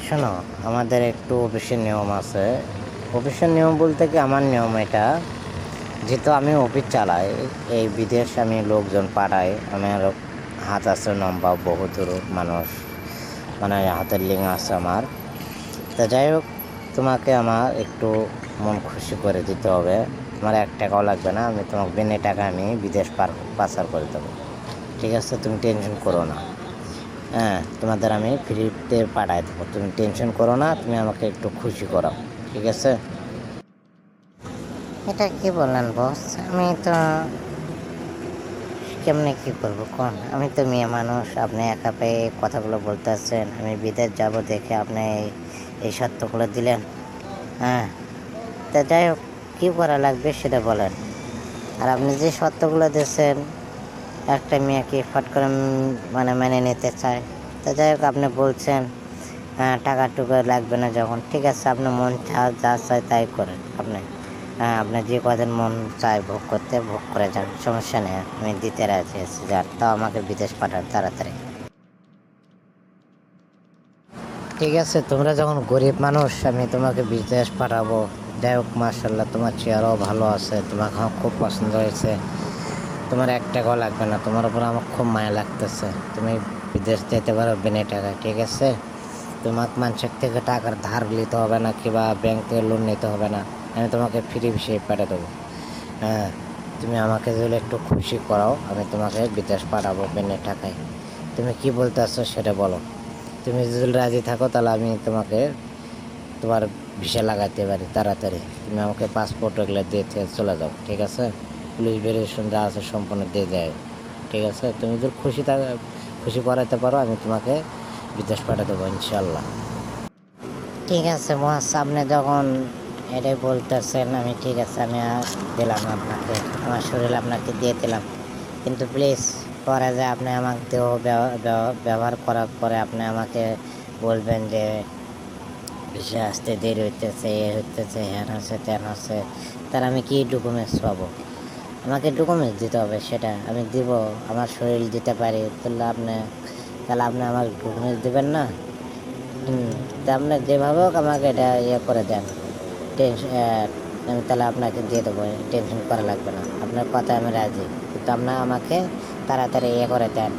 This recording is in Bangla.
শোনো, আমাদের একটু অফিসের নিয়ম আছে। অফিসের নিয়ম বলতে কি, আমার নিয়ম এটা, যেহেতু আমি অফিস চালাই, এই বিদেশ আমি লোকজন পাঠাই, আমার হাত আছে লম্বা, বহুদূর মানুষ, মানে হাতের লিঙ্ক আছে আমার। তা যাই হোক, তোমাকে আমার একটু মন খুশি করে দিতে হবে। আমার 1 টাকাও লাগবে না, আমি তোমাকে বিনা টাকা আমি বিদেশ পাচার করে দেবো। ঠিক আছে, তুমি টেনশন করো না। হ্যাঁ, তোমাদের আমি ফ্রিতে পাঠাই দেবো, তুমি টেনশন করো না, তুমি আমাকে একটু খুশি করাও। ঠিক আছে? এটা কি বললেন বস? আমি তো কেমনে কি করবো কোন? আমি তো মেয়ে মানুষ, আপনি একা পেয়ে কথাগুলো বলতেছেন। আমি বিদেশ যাব দেখে আপনি এই সত্যগুলো দিলেন। হ্যাঁ, তা যাই হোক, কী করা লাগবে সেটা বলেন। আর আপনি যে সত্যগুলো দিয়েছেন, একটা মেয়েকে ফট করে মানে মেনে নিতে চায়। তা যাই হোক, আপনি বলছেন টাকা টুকা লাগবে না যখন, ঠিক আছে, আপনি মন যা চায় তাই করেন। আপনি যে কদিন মন চায় ভোগ করতে, ভোগ করে যান, সমস্যা নেই, আমি দিতে রাজি আছি। যান, তাও আমাকে বিদেশ পাঠান তাড়াতাড়ি। ঠিক আছে, তোমরা যখন গরিব মানুষ, আমি তোমাকে বিদেশ পাঠাবো। যাই হোক, মার্শাল্লাহ, তোমার চেহারাও ভালো আছে, তোমাকে আমার খুব পছন্দ হয়েছে। তোমার 1 টাকাও লাগবে না, তোমার উপর আমার খুব মায়া লাগতেছে। তুমি বিদেশ যেতে পারো বিনা টাকায়। ঠিক আছে, তোমাকে মানুষের থেকে টাকার ধার নিতে হবে না, কিংবা ব্যাংক থেকে লোন নিতে হবে না। আমি তোমাকে ফ্রি ভিসায় পাঠিয়ে দেবো। হ্যাঁ, তুমি আমাকে যদি একটু খুশি করাও, আমি তোমাকে বিদেশ পাঠাবো বিনা টাকায়। তুমি কি বলতে আসছো সেটা বলো। তুমি যদি রাজি থাকো, তাহলে আমি তোমাকে তোমার ভিসা লাগাতে পারি তাড়াতাড়ি। তুমি আমাকে পাসপোর্ট ওগুলো দিয়ে চলে যাও। ঠিক আছে, পুলিশ ভেরিফিকেশন যা আছে সম্পূর্ণ দিয়ে যায়। ঠিক আছে, তুমি যদি খুশি করাতে পারো, আমি তোমাকে বিদেশ পাঠিয়ে দেবো ইনশাল্লাহ। ঠিক আছে বস, আপনি যখন এটাই বলতেছেন, আমি ঠিক আছে, আমি দিলাম আপনাকে, আমার শরীর আপনাকে দিয়ে দিলাম। কিন্তু প্লিজ, পরে যে আপনি আমাকে দেহ ব্যবহার করার পরে আপনি আমাকে বলবেন যে ভিসা আসতে দেরি হইতেছে, এ হইতেছে, হ্যান হচ্ছে, ত্যান হচ্ছে, তার আমি কি ডকুমেন্টস পাবো? আমাকে ডকুমেন্টস দিতে হবে, সেটা আমি দিব। আমার শরীর দিতে পারি, তাহলে আপনি আমার ডকুমেন্টস দেবেন না? তা আপনি যেভাবে হোক আমাকে এটা করে দেন। টেনশন, আমি তাহলে আপনাকে দিয়ে দেবো, টেনশন করা লাগবে না। আপনার কথায় আমি রাজি, কিন্তু আপনার আমাকে তাড়াতাড়ি করে দেন।